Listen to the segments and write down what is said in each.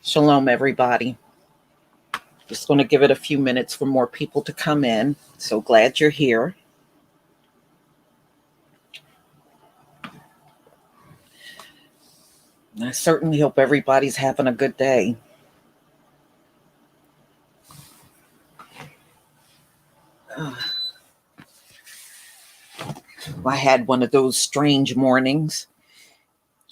Shalom, everybody. Just going to give it a few minutes for more people to come in. So glad you're here. I certainly hope everybody's having a good day. I had one of those strange mornings.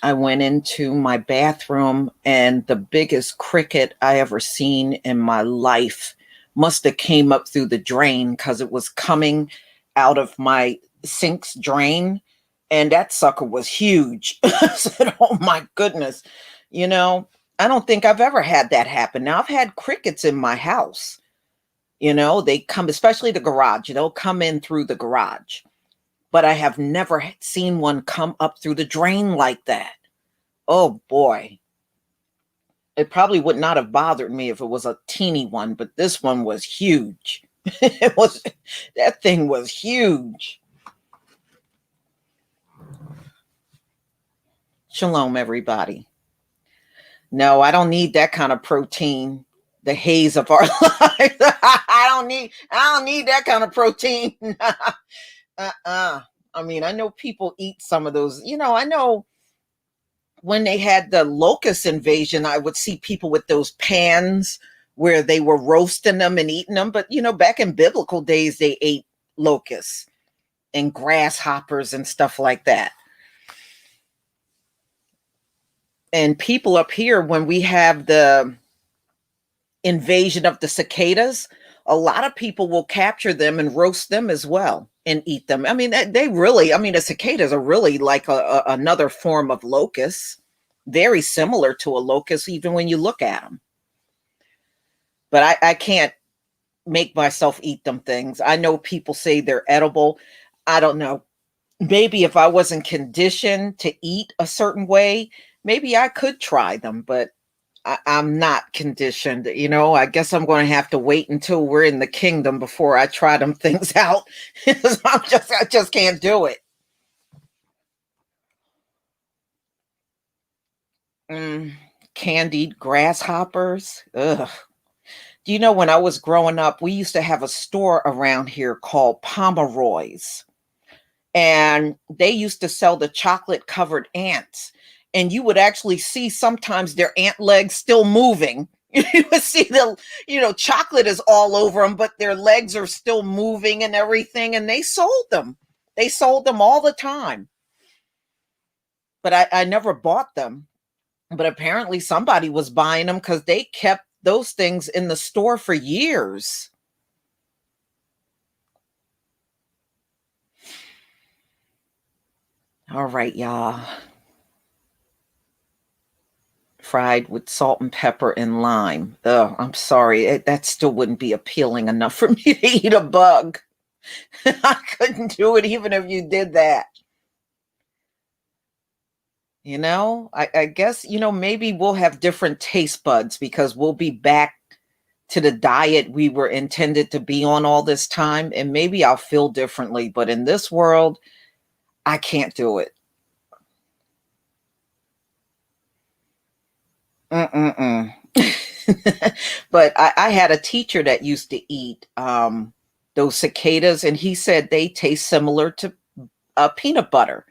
I went into my bathroom and the biggest cricket I ever seen in my life must have came up through the drain because it was coming out of my sink's drain, and that sucker was huge. I said, oh my goodness. You know, I don't think I've ever had that happen. Now, I've had crickets in my house. They come, especially the garage, they'll come in through the garage, but I have never seen one come up through the drain like that. Oh boy. It probably would not have bothered me if it was a teeny one, but this one was huge. That thing was huge. Shalom, everybody. No, I don't need that kind of protein. The haze of our lives. I don't need that kind of protein. I mean, I know people eat some of those. I know when they had the locust invasion, I would see people with those pans where they were roasting them and eating them. But, back in biblical days, they ate locusts and grasshoppers and stuff like that. And people up here, when we have the invasion of the cicadas, a lot of people will capture them and roast them as well and eat them. I mean, the cicadas are really like another form of locust, very similar to a locust, even when you look at them. But I can't make myself eat them things. I know people say they're edible. I don't know. Maybe if I wasn't conditioned to eat a certain way, maybe I could try them, but I'm not conditioned. I guess I'm going to have to wait until we're in the kingdom before I try them things out. I just can't do it. Candied grasshoppers. Ugh. Do you know, when I was growing up, we used to have a store around here called Pomeroy's, and they used to sell the chocolate covered ants. And you would actually see sometimes their ant legs still moving. You would see chocolate is all over them, but their legs are still moving and everything. And they sold them. They sold them all the time. But I never bought them. But apparently somebody was buying them because they kept those things in the store for years. All right, y'all. Fried with salt and pepper and lime. Oh, I'm sorry. That still wouldn't be appealing enough for me to eat a bug. I couldn't do it even if you did that. I guess, maybe we'll have different taste buds because we'll be back to the diet we were intended to be on all this time. And maybe I'll feel differently. But in this world, I can't do it. But I had a teacher that used to eat those cicadas, and he said they taste similar to peanut butter.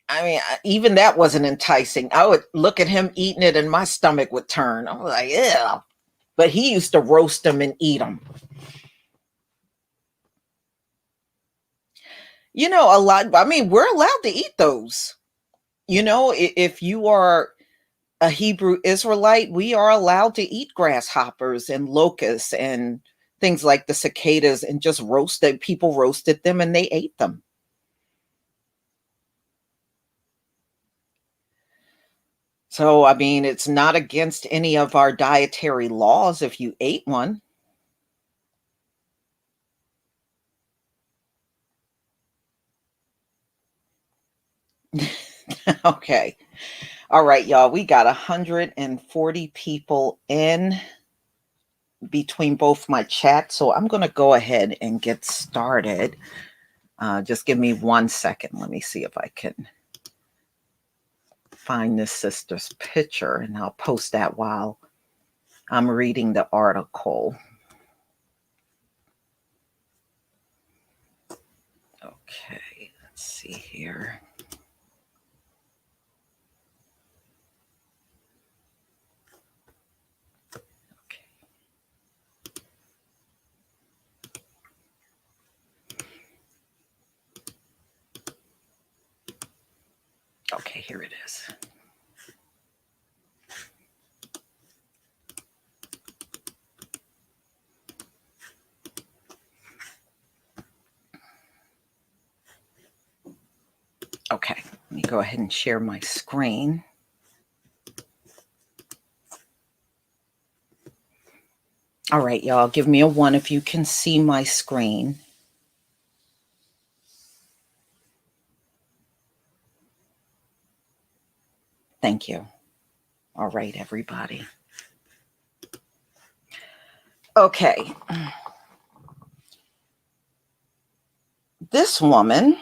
I mean, even that wasn't enticing. I would look at him eating it and my stomach would turn. I was like, yeah. But he used to roast them and eat them. A lot. I mean, we're allowed to eat those. If you are a Hebrew Israelite, we are allowed to eat grasshoppers and locusts and things like the cicadas, and just roasted. People roasted them and they ate them. So, I mean, it's not against any of our dietary laws if you ate one. Okay. All right, y'all. We got 140 people in between both my chats. So I'm going to go ahead and get started. Just give me 1 second. Let me see if I can find this sister's picture, and I'll post that while I'm reading the article. Okay, let's see here. Okay, here it is. Okay, let me go ahead and share my screen. All right, y'all, give me a 1 if you can see my screen. Thank you. All right, everybody. Okay. This woman,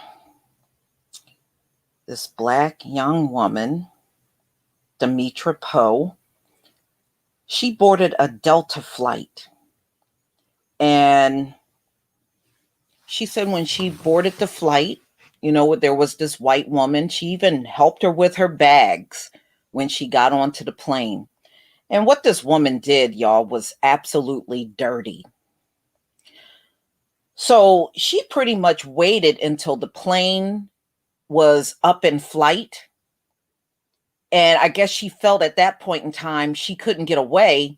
this Black young woman, Dietary, she boarded a Delta flight. And she said when she boarded the flight, you know, there was this white woman. She even helped her with her bags when she got onto the plane. And what this woman did, y'all, was absolutely dirty. So she pretty much waited until the plane was up in flight. And I guess she felt at that point in time she couldn't get away.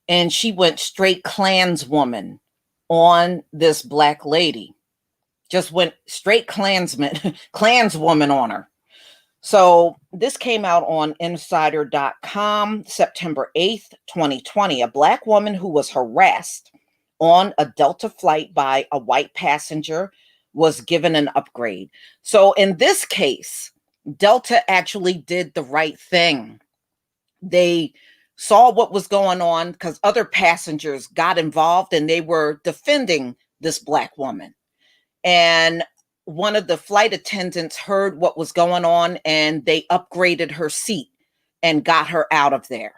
And she went straight Klanswoman on this Black lady. Just went straight Klanswoman on her. So this came out on insider.com, September 8th, 2020. A Black woman who was harassed on a Delta flight by a white passenger was given an upgrade. So in this case, Delta actually did the right thing. They saw what was going on because other passengers got involved and they were defending this Black woman. And one of the flight attendants heard what was going on and they upgraded her seat and got her out of there.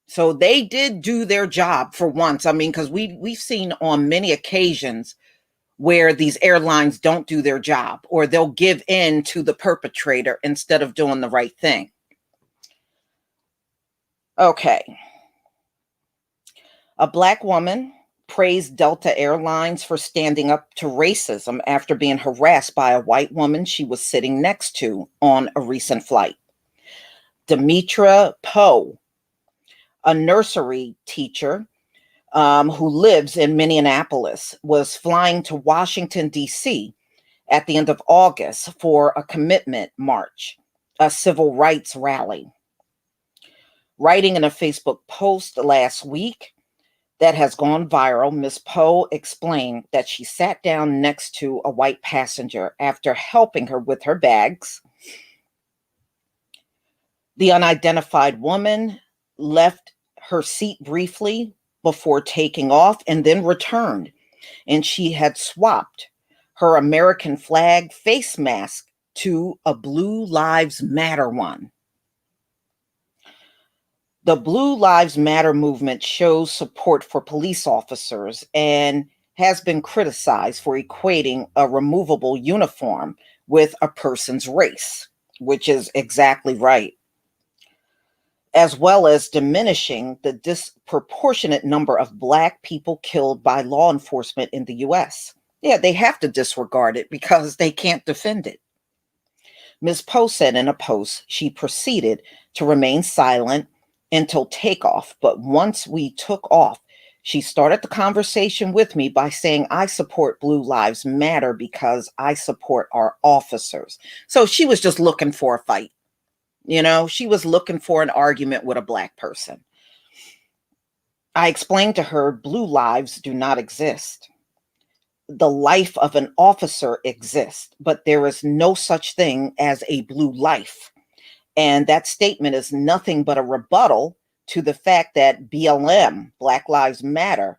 So they did do their job for once. I mean, because we've seen on many occasions where these airlines don't do their job or they'll give in to the perpetrator instead of doing the right thing. Okay. A Black woman praised Delta Airlines for standing up to racism after being harassed by a white woman she was sitting next to on a recent flight. Demetra Poe, a nursery teacher who lives in Minneapolis, was flying to Washington, D.C. at the end of August for a commitment march, a civil rights rally. Writing in a Facebook post last week that has gone viral, Ms. Poe explained that she sat down next to a white passenger after helping her with her bags. The unidentified woman left her seat briefly before taking off and then returned, and she had swapped her American flag face mask to a Blue Lives Matter one. The Blue Lives Matter movement shows support for police officers and has been criticized for equating a removable uniform with a person's race, which is exactly right, as well as diminishing the disproportionate number of Black people killed by law enforcement in the US. Yeah, they have to disregard it because they can't defend it. Ms. Poe said in a post she proceeded to remain silent until takeoff, but once we took off, she started the conversation with me by saying, I support Blue Lives Matter because I support our officers. So she was just looking for a fight. You know, she was looking for an argument with a Black person. I explained to her blue lives do not exist. The life of an officer exists, but there is no such thing as a blue life. And that statement is nothing but a rebuttal to the fact that BLM, Black Lives Matter,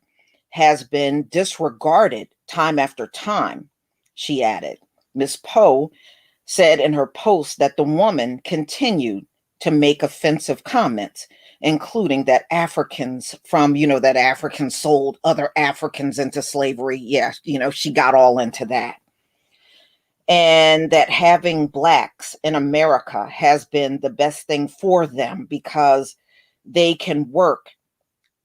has been disregarded time after time, she added. Ms. Poe said in her post that the woman continued to make offensive comments, including that Africans from, that Africans sold other Africans into slavery. Yeah, she got all into that. And that having Blacks in America has been the best thing for them because they can work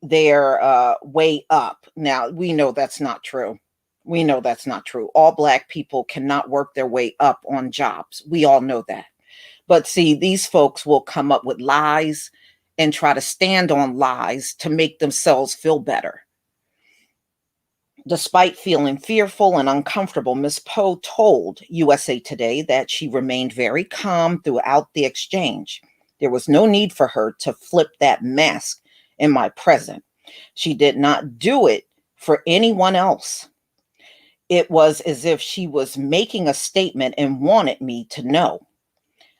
their way up. Now, we know that's not true. We know that's not true. All Black people cannot work their way up on jobs. We all know that. But see, these folks will come up with lies and try to stand on lies to make themselves feel better. Despite feeling fearful and uncomfortable, Ms. Poe told USA Today that she remained very calm throughout the exchange. There was no need for her to flip that mask in my presence. She did not do it for anyone else. It was as if she was making a statement and wanted me to know.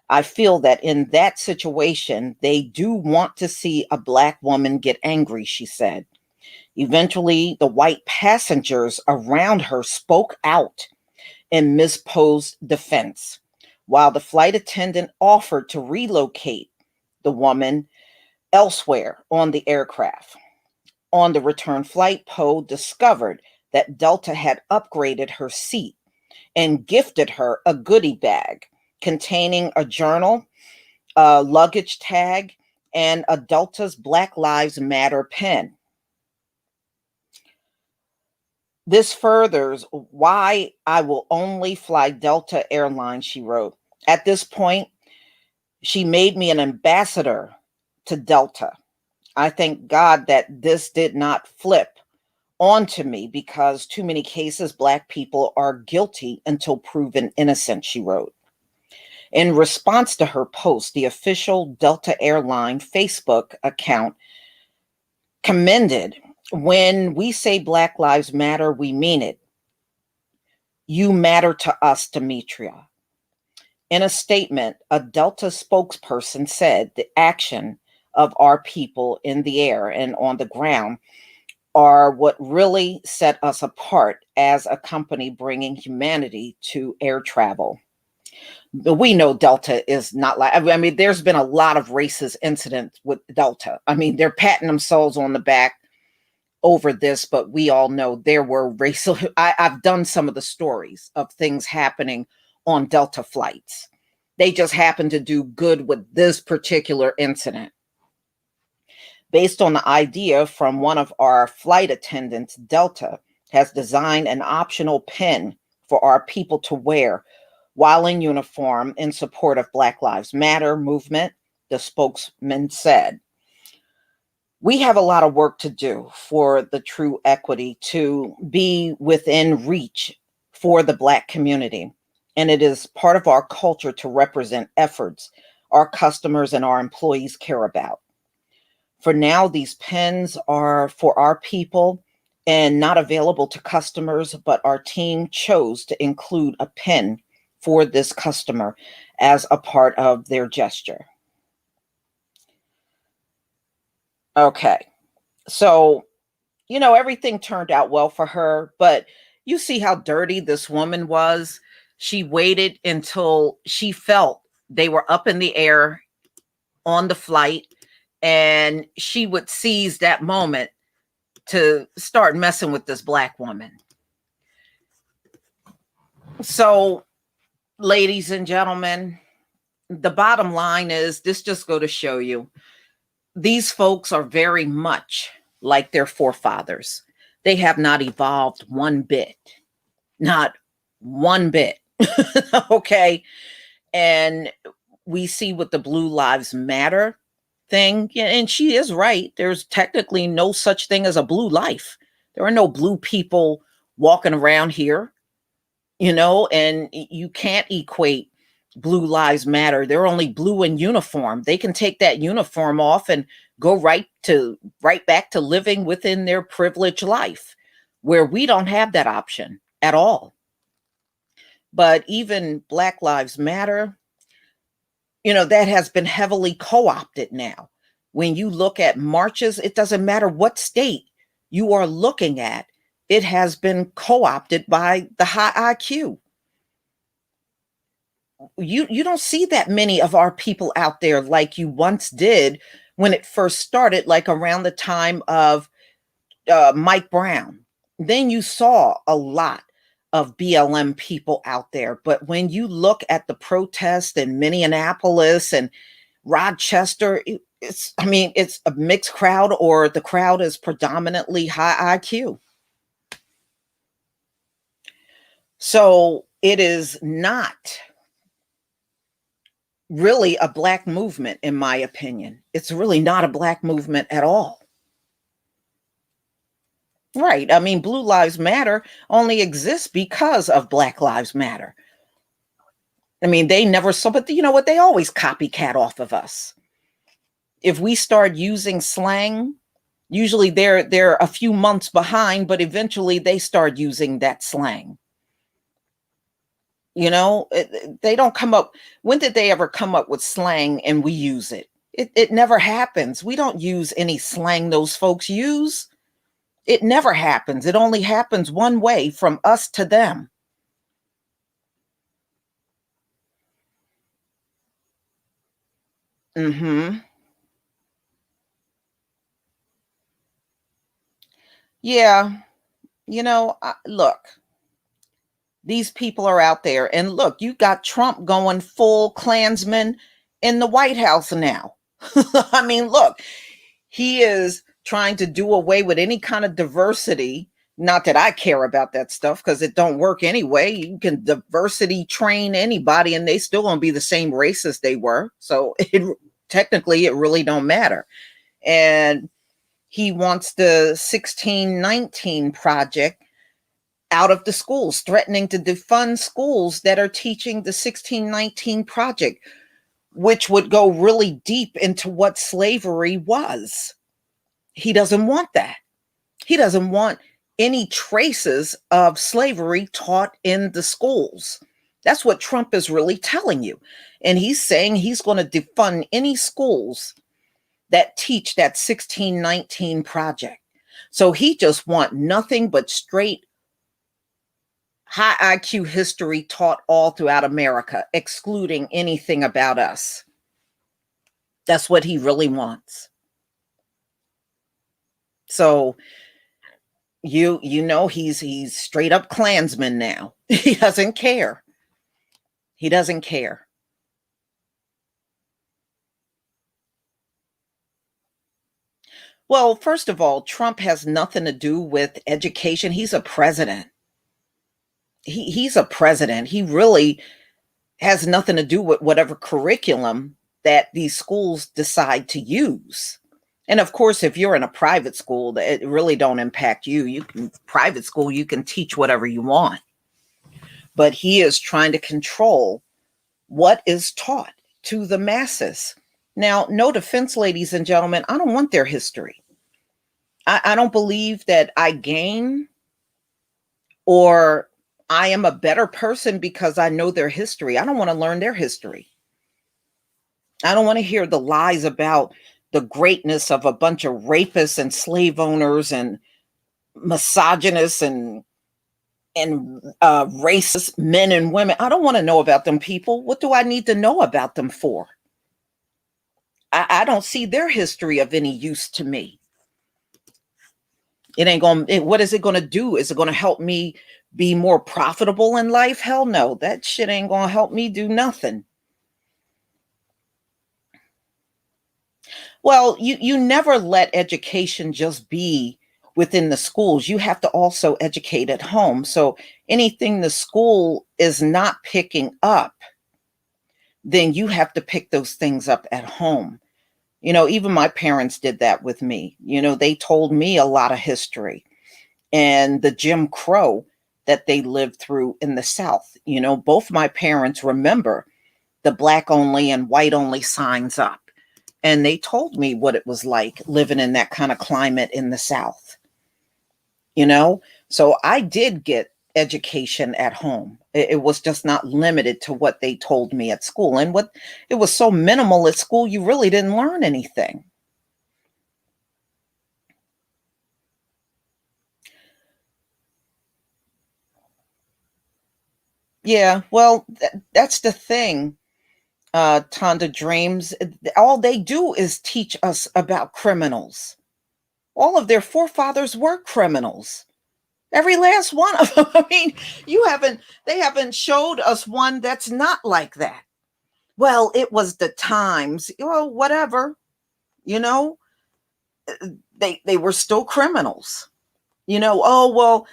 I feel that in that situation, they do want to see a Black woman get angry, she said. Eventually, the white passengers around her spoke out in Ms. Poe's defense, while the flight attendant offered to relocate the woman elsewhere on the aircraft. On the return flight, Poe discovered that Delta had upgraded her seat and gifted her a goodie bag containing a journal, a luggage tag, and a Delta's Black Lives Matter pen. This furthers why I will only fly Delta Airlines, she wrote. At this point, she made me an ambassador to Delta. I thank God that this did not flip onto me because too many cases Black people are guilty until proven innocent, she wrote. In response to her post, the official Delta Airline Facebook account commended, "When we say Black Lives Matter, we mean it. You matter to us, Demetria." In a statement, a Delta spokesperson said the action of our people in the air and on the ground are what really set us apart as a company bringing humanity to air travel. We know Delta is not like, I mean, there's been a lot of racist incidents with Delta. I mean, they're patting themselves on the back over this, but we all know there were racial, I've done some of the stories of things happening on Delta flights. They just happened to do good with this particular incident. Based on the idea from one of our flight attendants, Delta has designed an optional pin for our people to wear while in uniform in support of Black Lives Matter movement, the spokesman said. We have a lot of work to do for the true equity to be within reach for the Black community. And it is part of our culture to represent efforts our customers and our employees care about. For now, these pens are for our people and not available to customers, but our team chose to include a pen for this customer as a part of their gesture. Okay, so, everything turned out well for her, but you see how dirty this woman was. She waited until she felt they were up in the air on the flight, and she would seize that moment to start messing with this Black woman. So, ladies and gentlemen, the bottom line is this just go to show you these folks are very much like their forefathers. They have not evolved one bit, not one bit. Okay. And we see with the Blue Lives Matter thing, and she is right. There's technically no such thing as a blue life. There are no blue people walking around here, and you can't equate Blue Lives Matter. They're only blue in uniform. They can take that uniform off and go right back to living within their privileged life, where we don't have that option at all. But even Black Lives Matter, that has been heavily co-opted now. When you look at marches, it doesn't matter what state you are looking at, it has been co-opted by the high IQ. you don't see that many of our people out there like you once did when it first started, like around the time of Mike Brown. Then you saw a lot of BLM people out there. But when you look at the protest in Minneapolis and Rochester, I mean, it's a mixed crowd, or the crowd is predominantly high IQ. So it is not really a black movement, in my opinion. It's really not a black movement at all. Right. I mean, Blue Lives Matter only exists because of Black Lives Matter. I mean, they never saw, but you know what? They always copycat off of us. If we start using slang, usually they're a few months behind, but eventually they start using that slang. You know, they don't come up. When did they ever come up with slang and we use it? It never happens. We don't use any slang those folks use. It never happens. It only happens one way, from us to them. Mm-hmm. Yeah. Look, these people are out there. And look, you got Trump going full Klansman in the White House now. I mean, look, he is trying to do away with any kind of diversity. Not that I care about that stuff, because it don't work anyway. You can diversity train anybody and they still gonna be the same race as they were. So technically it really don't matter. And he wants the 1619 project out of the schools, threatening to defund schools that are teaching the 1619 project, which would go really deep into what slavery was. He doesn't want that. He doesn't want any traces of slavery taught in the schools. That's what Trump is really telling you. And he's saying he's going to defund any schools that teach that 1619 project. So he just want nothing but straight high IQ history taught all throughout America, excluding anything about us. That's what he really wants. So he's straight up Klansman now. He doesn't care. He doesn't care. Well, first of all, Trump has nothing to do with education. He's a president. He's a president. He really has nothing to do with whatever curriculum that these schools decide to use. And of course, if you're in a private school, it really don't impact you. You can private school, you can teach whatever you want. But he is trying to control what is taught to the masses. Now, no defense, ladies and gentlemen, I don't want their history. I don't believe that I gain or I am a better person because I know their history. I don't want to learn their history. I don't want to hear the lies about the greatness of a bunch of rapists and slave owners and misogynists and racist men and women. I don't want to know about them people. What do I need to know about them for? I don't see their history of any use to me. It ain't going to, what is it going to do? Is it going to help me be more profitable in life? Hell no. That shit ain't going to help me do nothing. Well, you never let education just be within the schools. You have to also educate at home. So anything the school is not picking up, then you have to pick those things up at home. Even my parents did that with me. They told me a lot of history and the Jim Crow that they lived through in the South. Both my parents remember the black only and white only signs up. And they told me what it was like living in that kind of climate in the South. So I did get education at home. It was just not limited to what they told me at school. And what it was so minimal at school, you really didn't learn anything. Yeah, well, that's the thing, Tonda Dreams. All they do is teach us about criminals. All of their forefathers were criminals. Every last one of them. I mean, they haven't showed us one that's not like that. Well, it was the times. Well, whatever, you know, they were still criminals. Oh, well,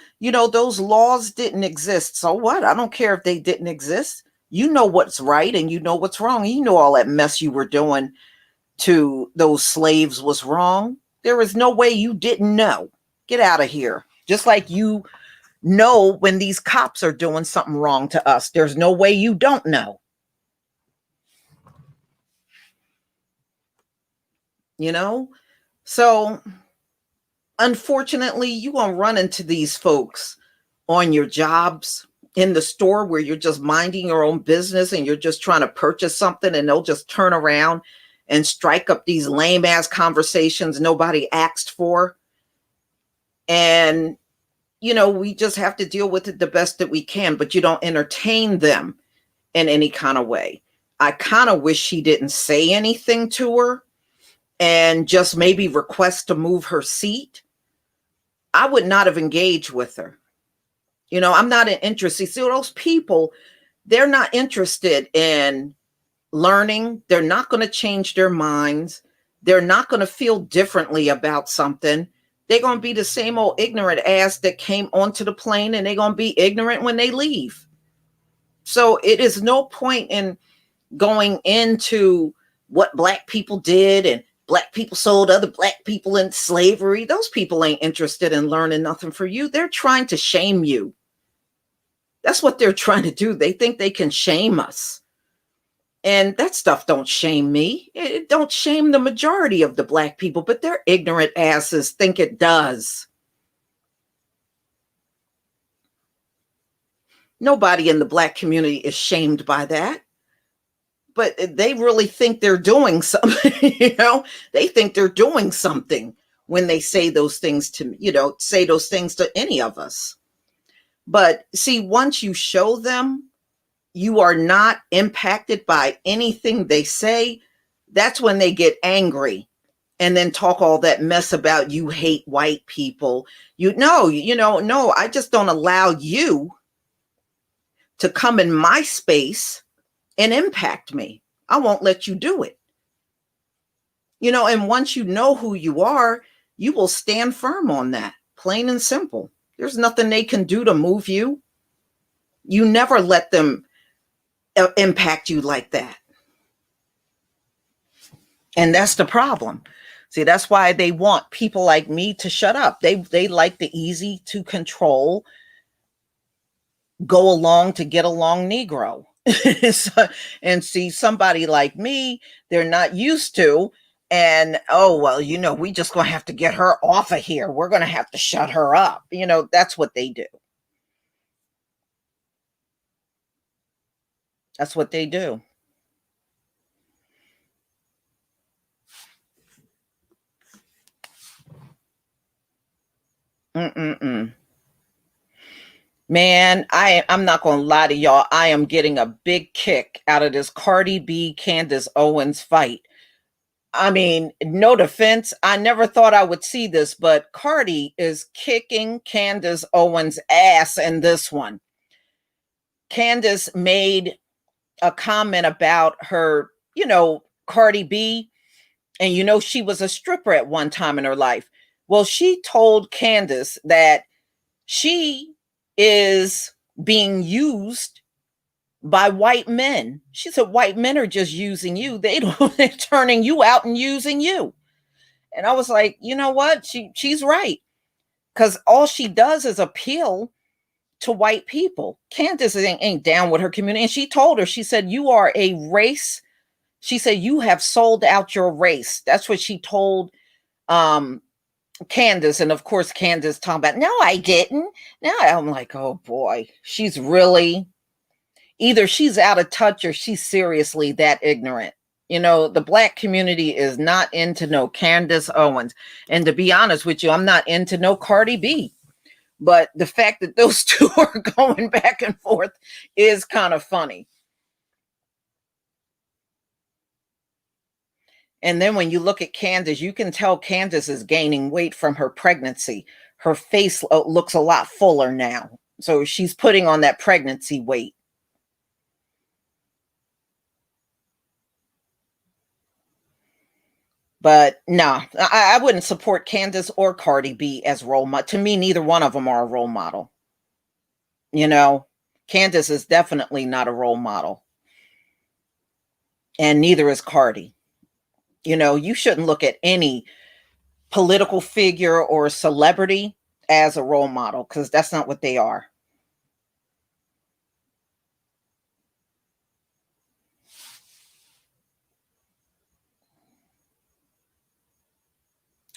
those laws didn't exist. So what? I don't care if they didn't exist. You know what's right and you know what's wrong. You know all that mess you were doing to those slaves was wrong. There is no way you didn't know. Get out of here. Just like you know when these cops are doing something wrong to us. There's no way you don't know. You know? So unfortunately, you gonna run into these folks on your jobs, in the store where you're just minding your own business and you're just trying to purchase something, and they'll just turn around and strike up these lame ass conversations nobody asked for. And we just have to deal with it the best that we can, but you don't entertain them in any kind of way. I kind of wish she didn't say anything to her and just maybe request to move her seat. I would not have engaged with her. I'm not interested. See, those people, they're not interested in learning. They're not going to change their minds. They're not going to feel differently about something. They're going to be the same old ignorant ass that came onto the plane, and they're going to be ignorant when they leave. So it is no point in going into what black people did and black people sold other black people in slavery. Those people ain't interested in learning nothing for you. They're trying to shame you. That's what they're trying to do. They think they can shame us. And that stuff don't shame me. It don't shame the majority of the black people, but their ignorant asses think it does. Nobody in the black community is shamed by that. But they really think they're doing something, They think they're doing something when they say those things to, say those things to any of us. But see, once you show them you are not impacted by anything they say, that's when they get angry and then talk all that mess about you hate white people. No, I just don't allow you to come in my space and impact me. I won't let you do it. And once you know who you are, you will stand firm on that, plain and simple. There's nothing they can do to move you. You never let them impact you like that. And that's the problem. See, that's why they want people like me to shut up. They like the easy to control, go along to get along Negro. And see, somebody like me, they're not used to. And oh, well, we just gonna have to get her off of here. We're gonna have to shut her up. That's what they do. That's what they do. Mm-mm-mm. Man, I'm not gonna lie to y'all. I am getting a big kick out of this Cardi B Candace Owens fight. I mean, no defense. I never thought I would see this, but Cardi is kicking Candace Owens' ass in this one. Candace made a comment about her, Cardi B, and she was a stripper at one time in her life. Well, she told Candace that she is being used by white men. She said white men are just using you. They're turning you out and using you. And I was like, you know what? She's right. Because all she does is appeal to white people. Candace ain't down with her community. And she told her, she said, you are a race. She said, you have sold out your race. That's what she told Candace. And of course, Candace talking about, no, I didn't. Now I'm like, oh boy, she's really, either she's out of touch or she's seriously that ignorant. The black community is not into no Candace Owens. And to be honest with you, I'm not into no Cardi B. But the fact that those two are going back and forth is kind of funny. And then when you look at Candace, you can tell Candace is gaining weight from her pregnancy. Her face looks a lot fuller now. So she's putting on that pregnancy weight. But no, I wouldn't support Candace or Cardi B as role model. To me, neither one of them are a role model. You know, Candace is definitely not a role model. And neither is Cardi. You know, you shouldn't look at any political figure or celebrity as a role model because that's not what they are.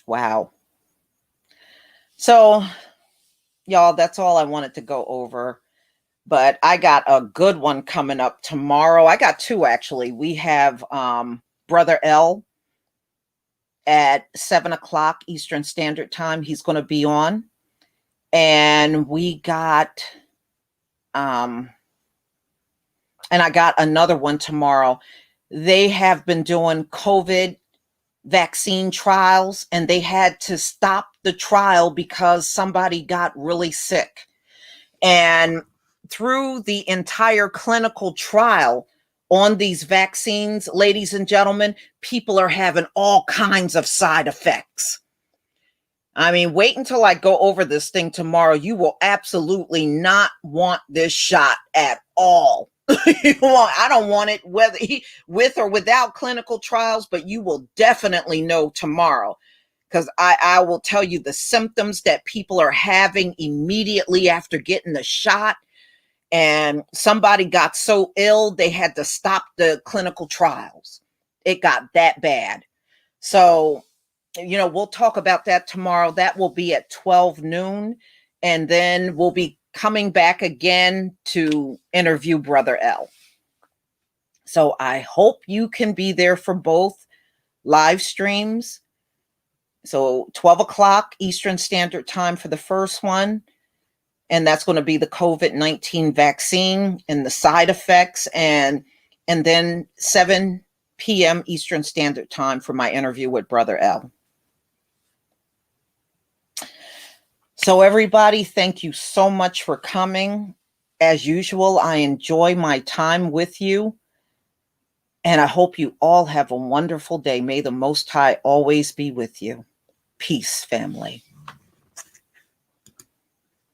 Wow. So, y'all, that's all I wanted to go over. But I got a good one coming up tomorrow. I got two actually. We have Brother L at 7 o'clock Eastern Standard Time. He's going to be on. And we got and I got another one tomorrow. They have been doing COVID vaccine trials and they had to stop the trial because somebody got really sick. And through the entire clinical trial on these vaccines, ladies and gentlemen, people are having all kinds of side effects. I mean, wait until I go over this thing tomorrow. You will absolutely not want this shot at all. I don't want it whether with or without clinical trials, but you will definitely know tomorrow because I will tell you the symptoms that people are having immediately after getting the shot. And somebody got so ill, they had to stop the clinical trials. It got that bad. So, you know, we'll talk about that tomorrow. That will be at 12 noon. And then we'll be coming back again to interview Brother L. So I hope you can be there for both live streams. So 12 o'clock Eastern Standard Time for the first one. And that's going to be the COVID-19 vaccine and the side effects. And then 7 p.m. Eastern Standard Time for my interview with Brother L. So everybody, thank you so much for coming. As usual, I enjoy my time with you. And I hope you all have a wonderful day. May the Most High always be with you. Peace, family.